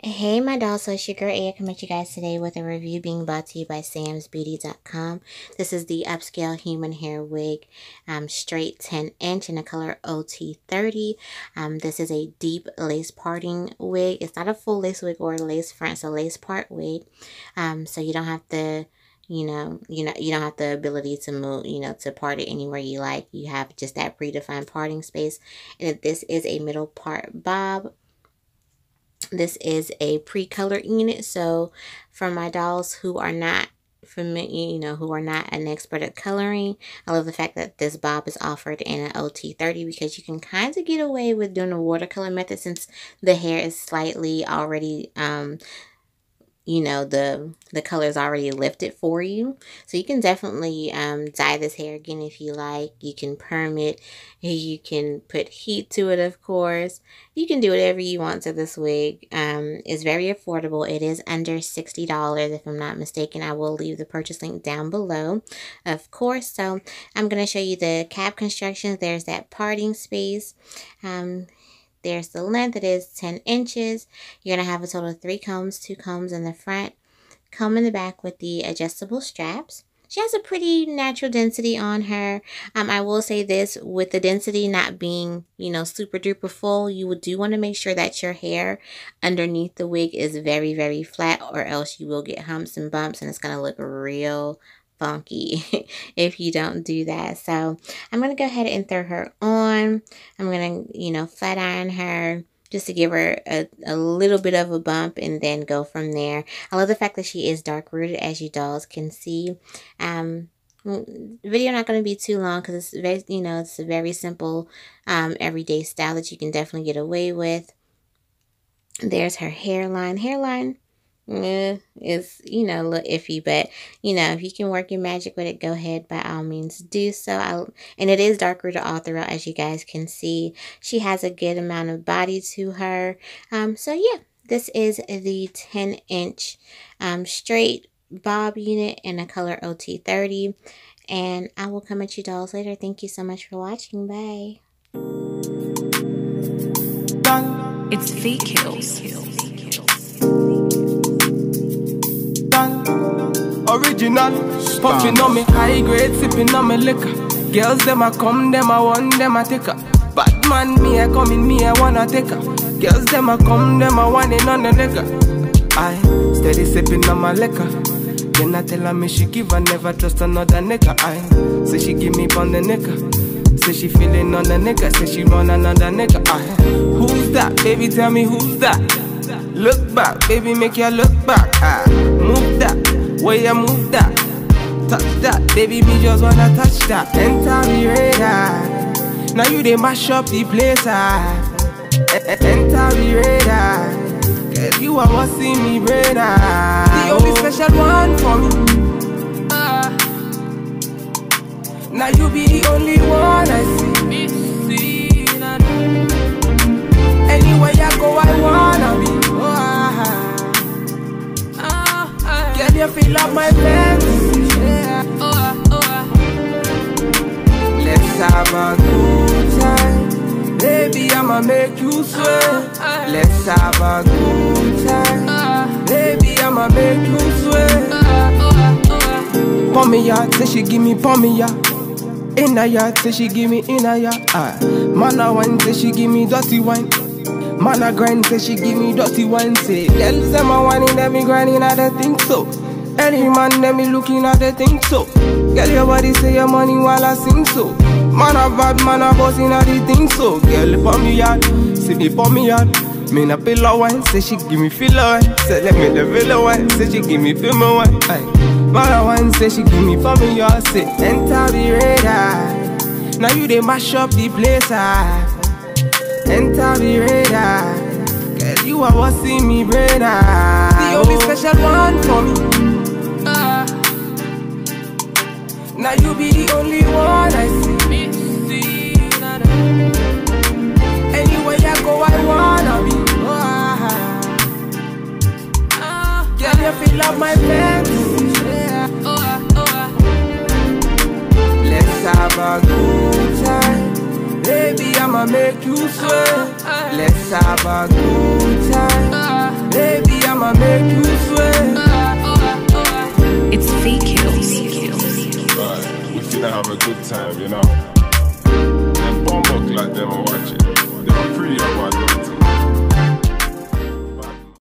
Hey my dolls, so it's your girl A. coming at you guys today with a review being brought to you by Samsbeauty.com. This is the Upscale Human Hair Wig, straight 10-inch in the color OT30. This is a deep lace parting wig. It's not a full lace wig or a lace front, it's a lace part wig. So you don't have to, you don't have the ability to move, to part it anywhere you like. You have just that predefined parting space. And this is a middle part bob. This is a pre-colored unit, so for my dolls who are not familiar, who are not an expert at coloring, I love the fact that this bob is offered in an OT30 because you can kind of get away with doing a watercolor method since the hair is slightly already, the color is already lifted for you. So you can definitely dye this hair again if you like. You can perm it. You can put heat to it, of course. You can do whatever you want to this wig. It's very affordable. It is under $60 if I'm not mistaken. I will leave the purchase link down below, of course. So I'm going to show you the cap constructions. There's that parting space. There's the length. It is 10 inches. You're going to have a total of 3 combs, 2 combs in the front, comb in the back with the adjustable straps. She has a pretty natural density on her. I will say this, with the density not being, super duper full, you do want to make sure that your hair underneath the wig is very, very flat, or else you will get humps and bumps and it's going to look real funky if you don't do that. So I'm going to go ahead and throw her on. I'm going to, flat iron her just to give her a little bit of a bump and then go from there. I love the fact that she is dark rooted, as you dolls can see. Video not going to be too long because it's very, it's a very simple everyday style that you can definitely get away with. There's her hairline. Is a little iffy, but if you can work your magic with it, go ahead, by all means do so. And it is dark rooted all throughout, as you guys can see. She has a good amount of body to her. So yeah, this is the 10-inch straight bob unit in the color OT30, and I will come at you dolls later. Thank you so much for watching. Bye. It's Fake Kills. Original, puffing on me high grade, sipping on me liquor. Girls them a come, them a want, them a take her. Bad man, me a come in, me a wanna take her. Girls them a come, them a want it on the nigga. I steady sipping on my liquor. Then I tell her me she give her, never trust another nigga. I say she give me on the nigga. Say she feeling on the nigga. Say she want another nigga. I who's that? Baby, tell me who's that? Look back, baby, make you look back. Move that. Where you move that, touch that, baby, me just wanna touch that. Enter me radar, now you they mash up the place. Enter me radar, cause you are what see me brain. The only special one for me. Now you be the only one I see. Anywhere you go, I wanna be. Can you feel up my fantasy? Let's have a good time, baby, I'ma make you sweat. Let's have a good time, baby, I'ma make you sweat. Pour me yard, say she give me pour me yard. In a yard, say she give me in a yard. Man a wine, say she give me dirty wine. Man a grind, say she give me dirty wine. Say, girls them a whining, them me grinding, I don't think so. Any man, them me looking at the think so. Girl, your body say your money while I sing so. Man a bad, man a bossing at the thing so. Girl, pour me yard, say me pour me yard. Me na pillow wine, say she give me filler wine. Say let me the villa wine, say she give me feel my wine. Man a wine, say she give me pour me yard. Say enter the radar, now you they mash up the place. Enter the radar, cause you are what see me brain. The only special one for me. Now you be the only one I see. Anywhere you go, I want. my fantasies. Let's have a good time. Baby, I'ma make you sweat. Let's have a good time. Baby, I'ma make you sweat. It's Feet Kills. Right, we finna have a good time, you know. Them bomb like them, I watch it. They're pretty about it.